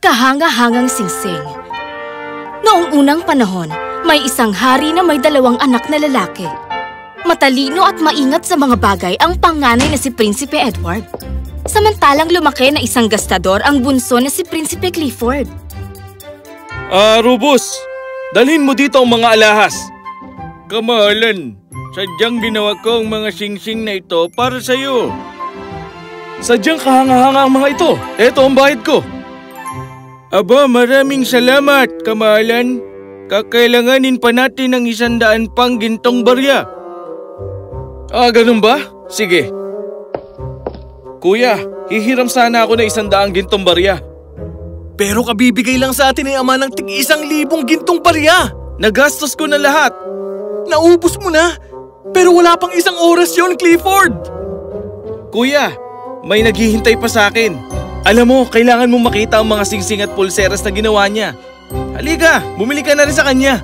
Kahanga-hangang singsing. Noong unang panahon, may isang hari na may 2 anak na lalaki. Matalino at maingat sa mga bagay ang panganay na si Prinsipe Edward. Samantalang lumaki na isang gastador ang bunso na si Prinsipe Clifford. Rubus, dalhin mo dito ang mga alahas. Kamahalan, sadyang ginawa ko ang mga singsing na ito para sa'yo. Sadyang kahanga-hanga ang mga ito. Ito ang bahid ko. Aba, maraming salamat, kamahalan. Kakailanganin pa natin ng 100 pang gintong barya. Ganun ba? Sige. Kuya, hihiram sana ako na 100 gintong barya. Pero kabibigay lang sa atin ay ama ng tig-1,000 gintong barya. Nagastos ko na lahat. Naubos mo na. Pero wala pang 1 oras yon, Clifford. Kuya, may naghihintay pa sa akin. Alam mo, kailangan mong makita ang mga singsing at pulseras na ginawa niya. Halika, bumili ka na rin sa kanya.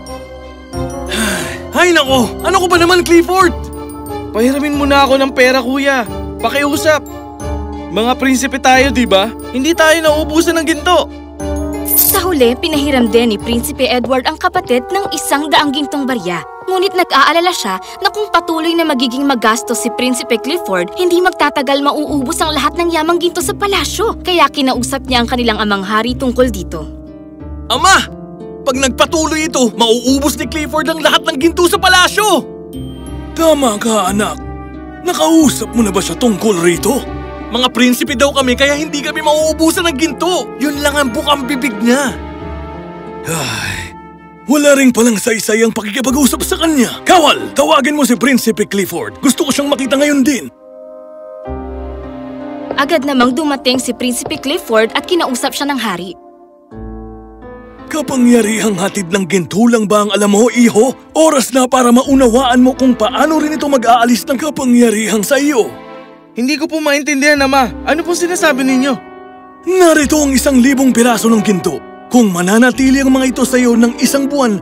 Ay nako, ano ko ba naman, Clifford? Pahiramin mo na ako ng pera, kuya. Pakiusap. Mga prinsipe tayo, di ba? Hindi tayo nauubusan ng ginto. Sa huli, pinahiram din ni Prinsipe Edward ang kapatid ng 100 gintong barya. Ngunit nag-aalala siya na kung patuloy na magiging magastos si Prinsipe Clifford, hindi magtatagal mauubos ang lahat ng yamang ginto sa palasyo. Kaya kinausap niya ang kanilang amang hari tungkol dito. Ama! Pag nagpatuloy ito, mauubos ni Clifford ang lahat ng ginto sa palasyo! Tama ka, anak. Nakausap mo na ba siya tungkol rito? Mga prinsipe daw kami kaya hindi kami mauubusan ng ginto. Yun lang ang bukang bibig niya. Ay... Wala rin palang saysay ang pakikipag-usap sa kanya. Kawal, tawagin mo si Prinsipe Clifford. Gusto ko siyang makita ngayon din. Agad namang dumating si Prinsipe Clifford at kinausap siya ng hari. Kapangyarihang hatid ng ginto lang ba ang alam mo, iho? Oras na para maunawaan mo kung paano rin ito mag-aalis ng kapangyarihang sa iyo. Hindi ko po maintindihan, Ama. Ano pong sinasabi ninyo? Narito ang 1,000 piraso ng ginto. Kung mananatili ang mga ito sa iyo ng 1 buwan,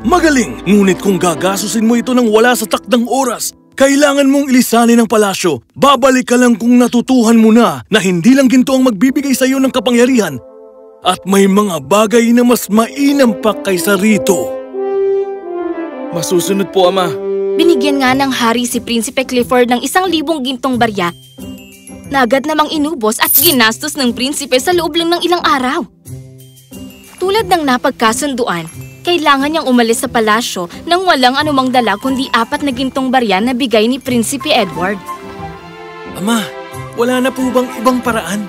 magaling. Ngunit kung gagasusin mo ito ng wala sa takdang oras, kailangan mong ilisanin ang palasyo. Babalik ka lang kung natutuhan mo na hindi lang ginto ang magbibigay sa iyo ng kapangyarihan at may mga bagay na mas mainam pa kaysa rito. Masusunod po, Ama. Binigyan nga ng hari si Prinsipe Clifford ng 1,000 gintong barya na agad namang inubos at ginastos ng prinsipe sa loob lang ng ilang araw. Tulad ng napagkasunduan, kailangan niyang umalis sa palasyo nang walang anumang dala kundi 4 na gintong barya na bigay ni Prinsipe Edward. Ama, wala na po bang ibang paraan?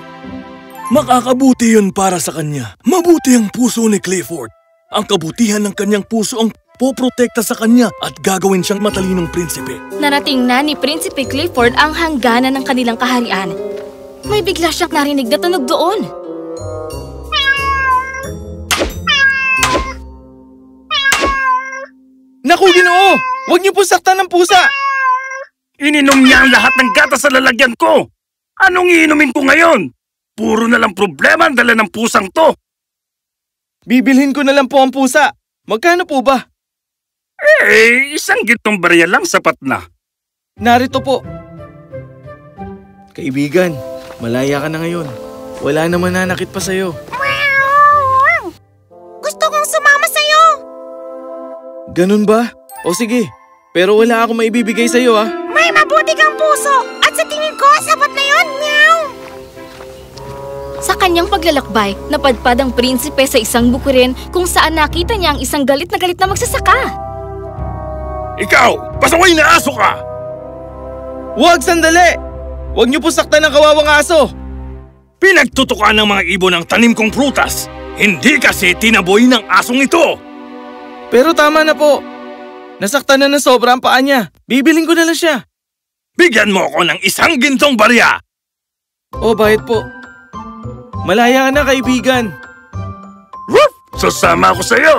Makakabuti yun para sa kanya. Mabuti ang puso ni Clifford. Ang kabutihan ng kanyang puso ang poprotekta sa kanya at gagawin siyang matalinong prinsipe. Narating na ni Prinsipe Clifford ang hangganan ng kanilang kaharian. May bigla siyang narinig na tunog doon. Naku, Ginoo! Huwag niyo po saktan ng pusa! Ininom niya ang lahat ng gatas sa lalagyan ko! Anong iinumin ko ngayon? Puro na lang problema ang dala ng pusang to! Bibilhin ko na lang po ang pusa. Magkano po ba? 1 gintong barya lang sapat na. Narito po. Kaibigan, malaya ka na ngayon. Wala naman nanakit pa sa'yo. Gusto kong sumama sa'yo! Ganun ba? O sige, pero wala akong maibibigay sa'yo, ha? May mabuti kang puso at sa tingin ko, sapat na yun, meow! Sa kanyang paglalakbay, napadpad ang prinsipe sa isang bukirin kung saan nakita niya ang isang galit na magsasaka. Ikaw! Pasaway na aso ka! Huwag, sandali! Huwag niyo po saktan ng kawawang aso! Pinagtutukan ng mga ibon ang tanim kong prutas. Hindi kasi tinaboy ng asong ito. Pero tama na po. Nasaktan na ng sobra ang paa niya. Bibiling ko na lang siya. Bigyan mo ako ng 1 gintong barya. O, bahid po. Malaya ka na, kaibigan. Ruff! Sasama ako sa'yo.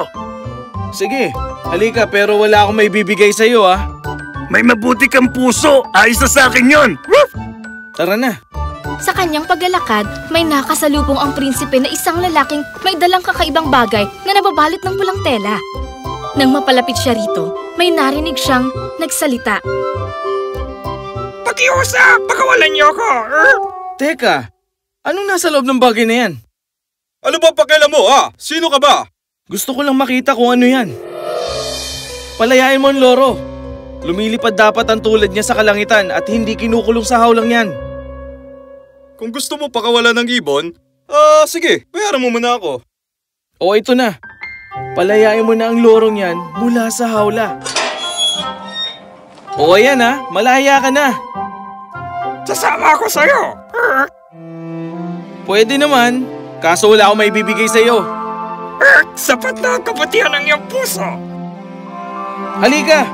Sige, halika pero wala akong maibibigay sa'yo, ha? May mabuti kang puso. Ayos na sa akin yun. Ruff! Tara na. Sa kanyang paglalakad, may nakasalubong ang prinsipe na isang lalaking may dalang kakaibang bagay na nababalot ng pulang tela. Nang mapalapit siya rito, may narinig siyang nagsalita. Pakiusap! Pakawalan niyo ako! Teka, anong nasa loob ng bagay na yan? Ano ba pakialam mo, ha? Sino ka ba? Gusto ko lang makita kung ano yan. Palayain mo ang loro. Lumilipad dapat ang tulad niya sa kalangitan at hindi kinukulong sa hawlang yan. Kung gusto mo pakawalan ng ibon, sige, bayaran mo muna ako. O ito na. Palayain mo na ang lorong yan mula sa hawla. O ayan ha, malaya ka na. Sasama ako sa'yo. Pwede naman, kaso wala akong maibibigay sa'yo. Sapat na ang kapatihan ng iyong puso. Halika!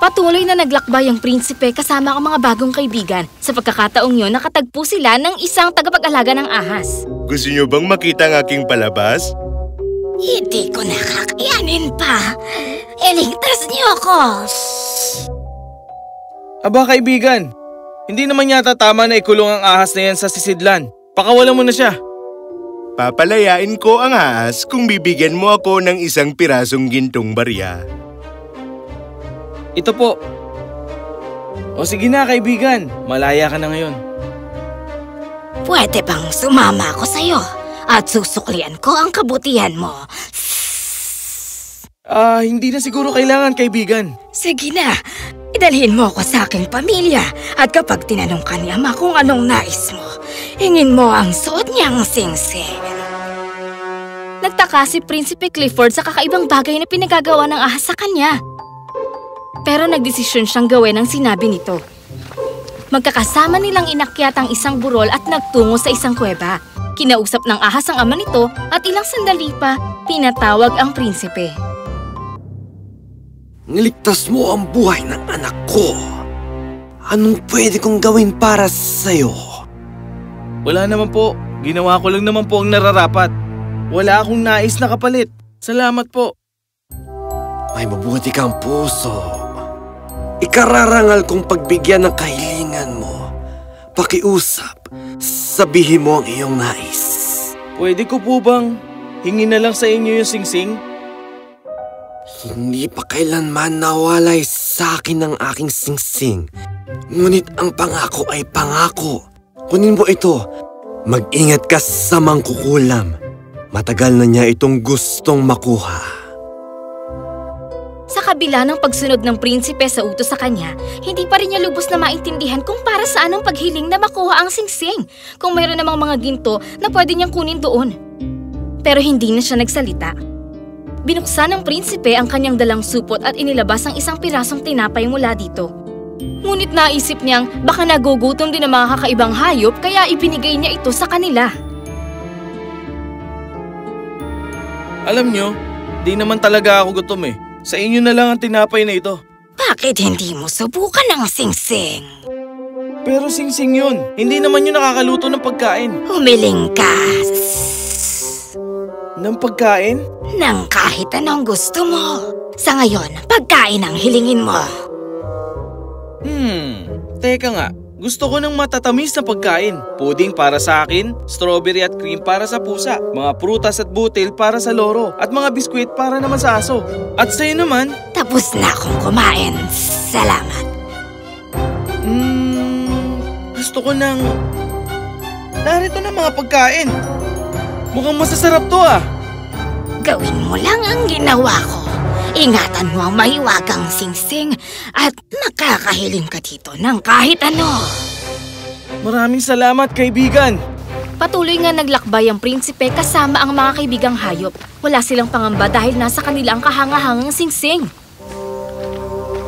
Patuloy na naglakbay ang prinsipe kasama ang mga bagong kaibigan. Sa pagkakataong yun, nakatagpo sila ng isang tagapag-alaga ng ahas. Gusto niyo bang makita ang aking palabas? Hindi ko nakakayanin pa. Iligtas niyo ako. Aba kaibigan, hindi naman yata tama na ikulong ang ahas na yan sa sisidlan. Pakawalan mo na siya. Papalayain ko ang ahas kung bibigyan mo ako ng isang pirasong gintong barya. Ito po. O sige na kaibigan, malaya ka na ngayon. Pwede bang sumama ako sa'yo at susuklian ko ang kabutihan mo? Hindi na siguro kailangan kaibigan. Sige na, idalhin mo ako sa aking pamilya at kapag tinanong ka ni Ama kung anong nais mo, hingin mo ang suot niyang singsing. Nagtaka si Prinsipe Clifford sa kakaibang bagay na pinagagawa ng ahas sa kanya. Pero nagdesisyon siyang gawin ang sinabi nito. Magkakasama nilang inakyat ang isang burol at nagtungo sa isang kuweba. Kinausap ng ahas ang ama nito at ilang sandali pa, pinatawag ang prinsipe. Niligtas mo ang buhay ng anak ko. Anong pwede kong gawin para sa'yo? Wala naman po. Ginawa ko lang naman po ang nararapat. Wala akong nais na kapalit. Salamat po. May mabuti kang puso. Ikararangal kong pagbigyan ng kahilingan mo. Pakiusap, sabihin mo ang iyong nais. Pwede ko po bang hingin na lang sa inyo yung singsing? Hindi pa kailanman nawalay sa akin ang aking singsing. Ngunit ang pangako ay pangako. Kunin mo ito. Mag-ingat ka sa mangkukulam. Matagal na niya itong gustong makuha. Sa kabila ng pagsunod ng prinsipe sa utos sa kanya, hindi pa rin niya lubos na maintindihan kung para saan ang paghiling na makuha ang singsing. Kung mayroon namang mga ginto na pwede niyang kunin doon. Pero hindi na siya nagsalita. Binuksan ng prinsipe ang kanyang dalang supot at inilabas ang isang pirasong tinapay mula dito. Ngunit naisip niyang baka nagugutom din ang mga kakaibang hayop kaya ibinigay niya ito sa kanila. Alam nyo, di naman talaga ako gutom eh. Sa inyo na lang ang tinapay na ito. Bakit hindi mo subukan ang singsing? Pero singsing yun. Hindi naman yun nakakaluto ng pagkain. Humiling ka. Ng pagkain? Nang kahit anong gusto mo. Sa ngayon, pagkain ang hilingin mo. Teka nga. Gusto ko ng matatamis na pagkain. Puding para sa akin, strawberry at cream para sa pusa, mga prutas at butil para sa loro, at mga biskwit para naman sa aso. At sa'yo naman? Tapos na akong kumain. Salamat. Gusto ko ng... Narito na mga pagkain. Mukhang masasarap to ah. Gawin mo lang ang ginawa ko. Ingatan mo ang mahiwagang singsing at makakahiling ka dito ng kahit ano. Maraming salamat, kaibigan. Patuloy nga naglakbay ang prinsipe kasama ang mga kaibigang hayop. Wala silang pangamba dahil nasa kanila ang kahangahangang singsing.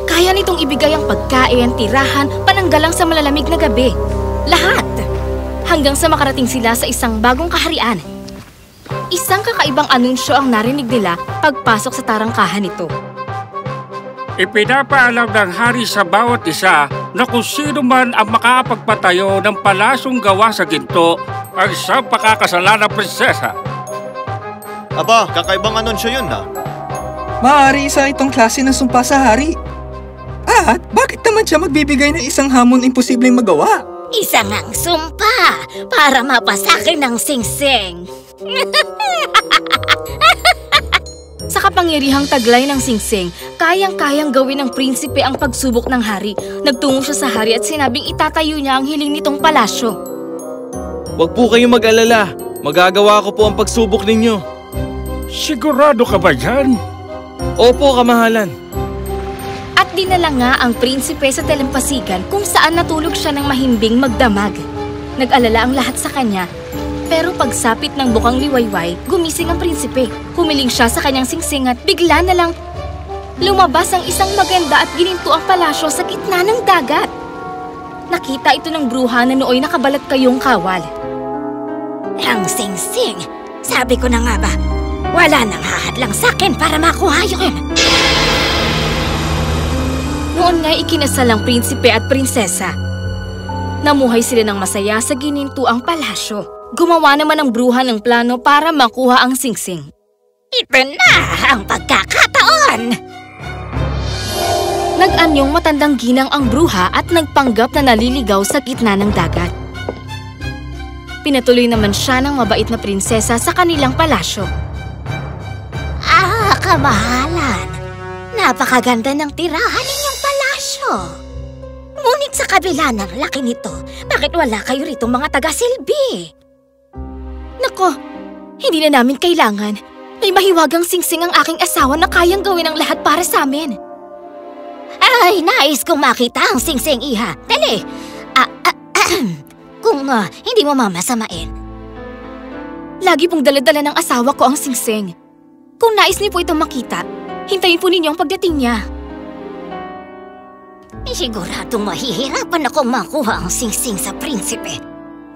Kaya nitong ibigay ang pagkain, tirahan, pananggalang sa malalamig na gabi. Lahat! Hanggang sa makarating sila sa isang bagong kaharian. Isang kakaibang anunsyo ang narinig nila pagpasok sa tarangkahan nito. Ipinapaalam ng hari sa bawat isa na kung sino man ang makapagpatayo ng palasyong gawa sa ginto ay siyang pakakasalan ng prinsesa. Aba, kakaibang anunsyo yun ha. Maaari isa itong klase ng sumpa sa hari. At bakit naman siya magbibigay ng isang hamon imposibleng magawa? Isa ngang sumpa para mapasakin ng singsing. Sa kapangyarihang taglay ng singsing, kayang-kayang gawin ng prinsipe ang pagsubok ng hari. Nagtungo siya sa hari at sinabing itatayo niya ang hiling nitong palasyo. Huwag po kayong mag-alala. Magagawa ko po ang pagsubok ninyo. Sigurado ka ba dyan? Opo, kamahalan. At dinala nga ang prinsipe sa talampasigan kung saan natulog siya ng mahimbing magdamag. Nag-alala ang lahat sa kanya, pero pagsapit ng bukang liwayway, gumising ang prinsipe. Humiling siya sa kanyang singsing at bigla na lang lumabas ang isang maganda at ginintuang palasyo sa gitna ng dagat. Nakita ito ng bruha na nooy nakabalat kayong kawal. Ang singsing, sabi ko na nga ba, wala nang hahadlang sa akin para makuha yun. Noon nga ikinasal ang prinsipe at prinsesa. Namuhay sila ng masaya sa ginintuang palasyo. Gumawa naman ang bruha ng plano para makuha ang singsing. Ito na ang pagkakataon! Nag-anyong matandang ginang ang bruha at nagpanggap na naliligaw sa gitna ng dagat. Pinatuloy naman siya ng mabait na prinsesa sa kanilang palasyo. Kamahalan! Napakaganda ng tirahan ninyong palasyo. Ngunit sa kabila ng laki nito, bakit wala kayo rito mga taga-silbi? Nako, hindi na namin kailangan. May mahiwagang singsing ang aking asawa na kayang gawin ang lahat para sa amin. Ay, nais kong makita ang singsing, iha. Dali! Kung hindi mo mamasamain. Lagi pong dala-dala ng asawa ko ang singsing. Kung nais niyo po itong makita, hintayin po ninyo ang pagdating niya. Siguradong mahihirapan akong makuha ang singsing sa prinsipe.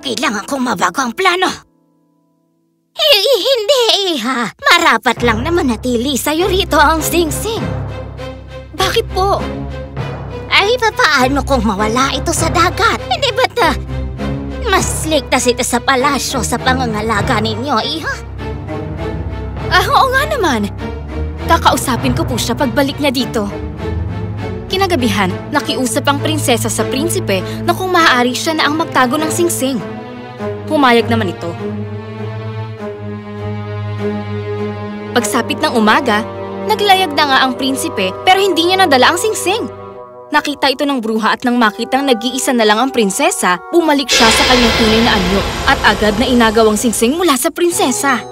Kailangan kong mabago ang plano. Hindi, iha. Marapat lang naman natili sa'yo rito ang singsing. Bakit po? Ay, paano kung mawala ito sa dagat? Hindi ba't mas ligtas ito sa palasyo sa pangangalaga ninyo, iha? Oo nga naman. Kakausapin ko po siya pagbalik niya dito. Kinagabihan, nakiusap ang prinsesa sa prinsipe na kung maaari siya na ang magtago ng singsing. Pumayag naman ito. Pagsapit ng umaga, naglayag na nga ang prinsipe pero hindi niya nadala ang singsing. Nakita ito ng bruha at nang makitang nag-iisa na lang ang prinsesa, bumalik siya sa kanyang tunay na anyo at agad na inagaw ang singsing mula sa prinsesa.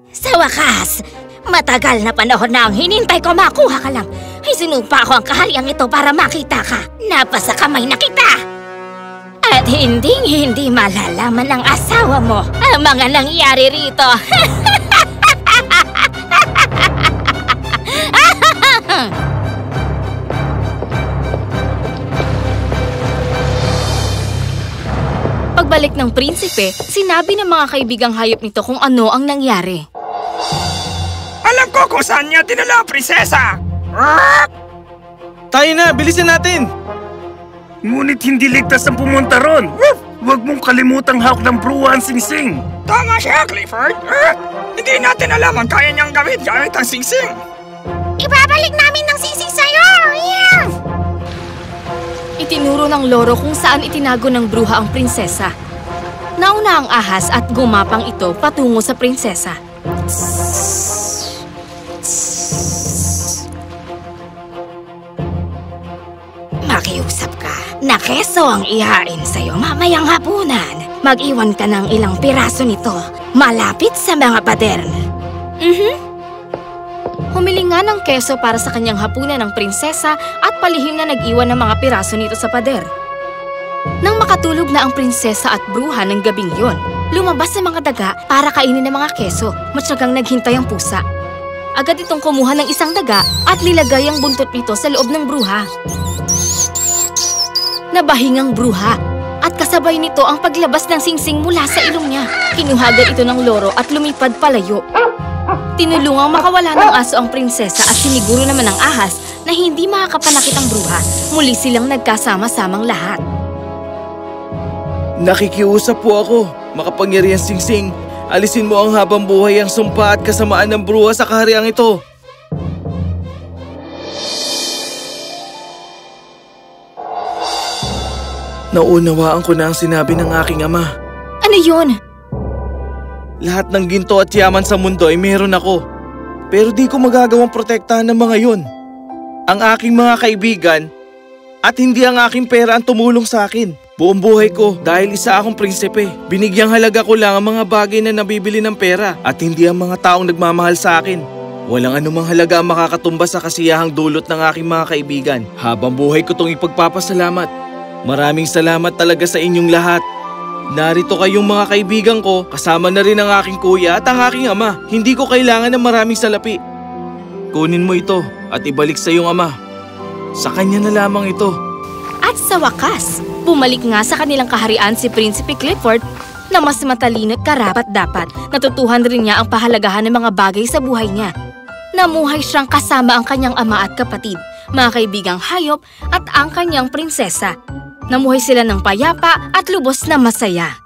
Sa wakas, matagal na panahon na ang hinintay ko makuha ka lang. Ay sinumpa ko ang kahariang ito para makita ka. Napasa kamay na kita. At hindi malalaman ng asawa mo ang mga nangyari rito. Pagbalik ng prinsipe, sinabi ng mga kaibigang hayop nito kung ano ang nangyari. Alam ko kung saan niya dinala ang prinsesa! Tayo na, bilisan natin! Ngunit hindi ligtas ang pumunta ron. Huwag mong kalimutang hawak ng bruha ang singsing. Tama siya, Clifford! Hindi natin alam ang kaya niyang gawin gamit ang singsing! Ibabalik namin ng singsing sa'yo! Yeah! Itinuro ng loro kung saan itinago ng bruha ang prinsesa. Nauna ang ahas at gumapang ito patungo sa prinsesa. Makiusap ka na keso ang ihain sa'yo mamayang hapunan. Mag-iwan ka ng ilang piraso nito malapit sa mga pader. Humiling nga ng keso para sa kanyang hapunan ng prinsesa at palihim na nag-iwan ng mga piraso nito sa pader. Nang makatulog na ang prinsesa at bruha ng gabing yon, lumabas sa mga daga para kainin ng mga keso. Matyagang naghintay ang pusa. Agad itong kumuha ng isang daga at nilagay ang buntot nito sa loob ng bruha. Nabahing ang bruha at kasabay nito ang paglabas ng singsing mula sa ilong niya. Kinuhagan ito ng loro at lumipad palayo. Tinulungang makawala ng aso ang prinsesa at siniguro naman ng ahas na hindi makakapanakit ang bruha. Muli silang nagkasama-samang lahat. Nakikiusap po ako, makapangyarihang singsing. Alisin mo ang habang buhay ang sumpa at kasamaan ng bruha sa kahariang ito. Naunawaan ko na ang sinabi ng aking ama. Ano yun? Lahat ng ginto at yaman sa mundo ay meron ako. Pero di ko magagawang protektahan ng mga yon. Ang aking mga kaibigan at hindi ang aking pera ang tumulong sa akin. Buong buhay ko dahil isa akong prinsipe. Binigyang halaga ko lang ang mga bagay na nabibili ng pera at hindi ang mga taong nagmamahal sa akin. Walang anumang halaga ang makakatumba sa kasiyahang dulot ng aking mga kaibigan. Habang buhay ko itong ipagpapasalamat. Maraming salamat talaga sa inyong lahat. Narito kayong mga kaibigan ko, kasama na rin ang aking kuya at ang aking ama. Hindi ko kailangan ng maraming salapi. Kunin mo ito at ibalik sa iyong ama. Sa kanya na lamang ito. At sa wakas, bumalik nga sa kanilang kaharian si Prinsipe Clifford na mas matalino at karapat-dapat. Natutuhan rin niya ang pahalagahan ng mga bagay sa buhay niya. Namuhay siyang kasama ang kanyang ama at kapatid, mga kaibigang hayop at ang kanyang prinsesa. Namuhay sila ng payapa at lubos na masaya.